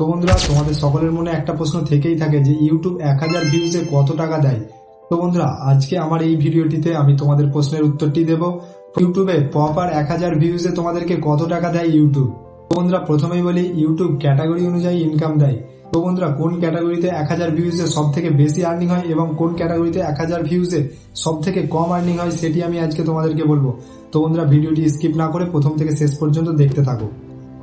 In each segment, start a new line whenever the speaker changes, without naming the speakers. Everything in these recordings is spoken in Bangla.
তো বন্ধুরা, তোমাদের সকলের মনে একটা প্রশ্ন থেকেই থাকে যে ইউটিউব 1000 ভিউজে কত টাকা দেয়। তো বন্ধুরা, আজকে আমার এই ভিডিওটিতে আমি তোমাদের প্রশ্নের উত্তরটি দেব। ইউটিউবে প্রপার 1000 ভিউজে তোমাদেরকে কত টাকা দেয় ইউটিউব। তো বন্ধুরা, প্রথমেই বলি ইউটিউব ক্যাটাগরি অনুযায়ী ইনকাম দেয়। তো বন্ধুরা, কোন ক্যাটাগরিতে 1000 ভিউজে সব থেকে বেশি আর্নিং হয় এবং কোন ক্যাটাগরিতে 1000 ভিউজে সব থেকে কম আর্নিং হয় সেটি আমি আজকে তোমাদেরকে বলবো। তো বন্ধুরা, ভিডিওটি স্কিপ না করে প্রথম থেকে শেষ পর্যন্ত দেখতে থাকো।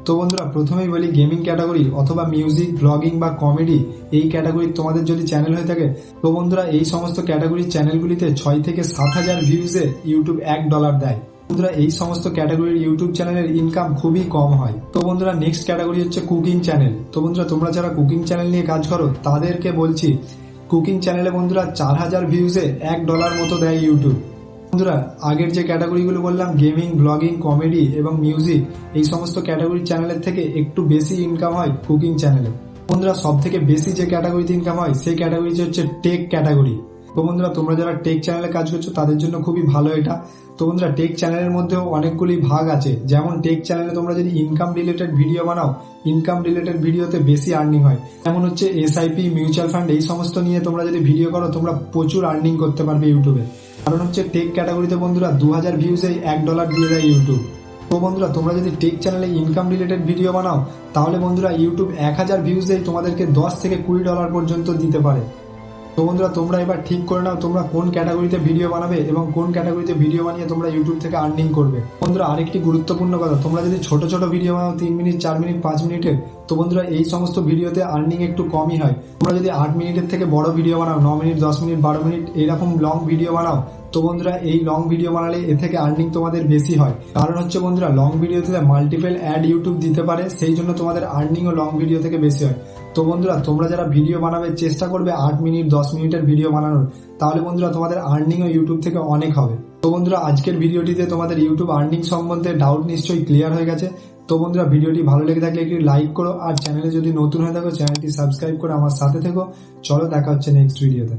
তো বন্ধুরা, প্রথমেই বলি গেমিং ক্যাটাগরি অথবা মিউজিক, ব্লগিং বা কমেডি এই ক্যাটাগরি তোমাদের যদি চ্যানেল হয়ে থাকে, তো বন্ধুরা এই সমস্ত ক্যাটাগরির চ্যানেলগুলিতে 6 থেকে 7000 ভিউজে ইউটিউব $1 দেয়। বন্ধুরা, এই সমস্ত ক্যাটাগরির ইউটিউব চ্যানেলের ইনকাম খুবই কম হয়। তো বন্ধুরা, নেক্সট ক্যাটাগরি হচ্ছে কুকিং চ্যানেল। তো বন্ধুরা, তোমরা যারা কুকিং চ্যানেল নিয়ে কাজ করো তাদেরকে বলছি, কুকিং চ্যানেলে বন্ধুরা 4000 ভিউজে $1 মতো দেয় ইউটিউব। বন্ধুরা, আগের যে ক্যাটাগরিগুলো বললাম গেমিং, ব্লগিং, কমেডি এবং মিউজিক, এই সমস্ত ক্যাটাগরি চ্যানেলের থেকে একটু বেশি ইনকাম হয় কুকিং চ্যানেলে। বন্ধুরা, সব থেকে বেশি যে ক্যাটাগরিতে ইনকাম হয় সেই ক্যাটাগরিটি হচ্ছে টেক ক্যাটাগরি। তো বন্ধুরা, তোমরা যারা টেক চ্যানেলে কাজ করছো তাদের জন্য খুবই ভালো এটা। তো বন্ধুরা, টেক চ্যানেলের মধ্যেও অনেকগুলি ভাগ আছে। যেমন টেক চ্যানেলে তোমরা যদি ইনকাম রিলেটেড ভিডিও বানাও, ইনকাম রিলেটেড ভিডিওতে বেশি আর্নিং হয়। যেমন হচ্ছে এসআইপি, মিউচুয়াল ফান্ড, এই সমস্ত নিয়ে তোমরা যদি ভিডিও করো তোমরা প্রচুর আর্নিং করতে পারবে ইউটিউবে। কারণ হচ্ছে টেক ক্যাটাগরিতে বন্ধুরা 2000 ভিউজে $1 দিয়ে দেয় ইউটিউব। তো বন্ধুরা, তোমরা যদি টেক চ্যানেলে ইনকাম রিলেটেড ভিডিও বানাও তাহলে বন্ধুরা ইউটিউব 1000 ভিউজেই তোমাদেরকে $10 থেকে $20 পর্যন্ত দিতে পারে। তো বন্ধুরা, তোমরা এবার ঠিক করে নাও তোমরা কোন ক্যাটাগরিতে ভিডিও বানাবে এবং কোন ক্যাটাগরিতে ভিডিও বানিয়ে তোমরা ইউটিউব থেকে আর্নিং করবে। বন্ধুরা, আরেকটি গুরুত্বপূর্ণ কথা, তোমরা যদি ছোট ছোট ভিডিও বানাও 3 মিনিট, 4 মিনিট, 5 মিনিটের, তো বন্ধুরা এই সমস্ত ভিডিওতে আর্নিং একটু কমই হয়। তোমরা যদি 8 মিনিটের থেকে বড় ভিডিও বানাও, 9 মিনিট, 10 মিনিট, 12 মিনিট এইরকম লং ভিডিও বানাও, তো বন্ধুরা এই লং ভিডিও বানালে এ থেকে আর্নিং তোমাদের বেশি হয়। কারণ হচ্ছে বন্ধুরা লং ভিডিওতে মাল্টিপল অ্যাড ইউটিউব দিতে পারে, সেই জন্য তোমাদের আর্নিংও লং ভিডিও থেকে বেশি হয়। তো বন্ধুরা, তোমরা যারা ভিডিও বানাবে চেষ্টা করবে 8 মিনিট, 10 মিনিটের ভিডিও বানানোর, তাহলে বন্ধুরা তোমাদের আর্নিংও ইউটিউব থেকে অনেক হবে। তো বন্ধুরা, আজকের ভিডিওটিতে তোমাদের ইউটিউব আর্নিং সম্বন্ধে ডাউট নিশ্চয়ই ক্লিয়ার হয়ে গেছে। তো বন্ধুরা, ভিডিওটি ভালো লেগে থাকলে একটি লাইক করো, আর চ্যানেলে যদি নতুন হয়ে থাকো চ্যানেলটি সাবস্ক্রাইব করে আমার সাথে থেকো। চলো দেখা হচ্ছে নেক্সট ভিডিওতে।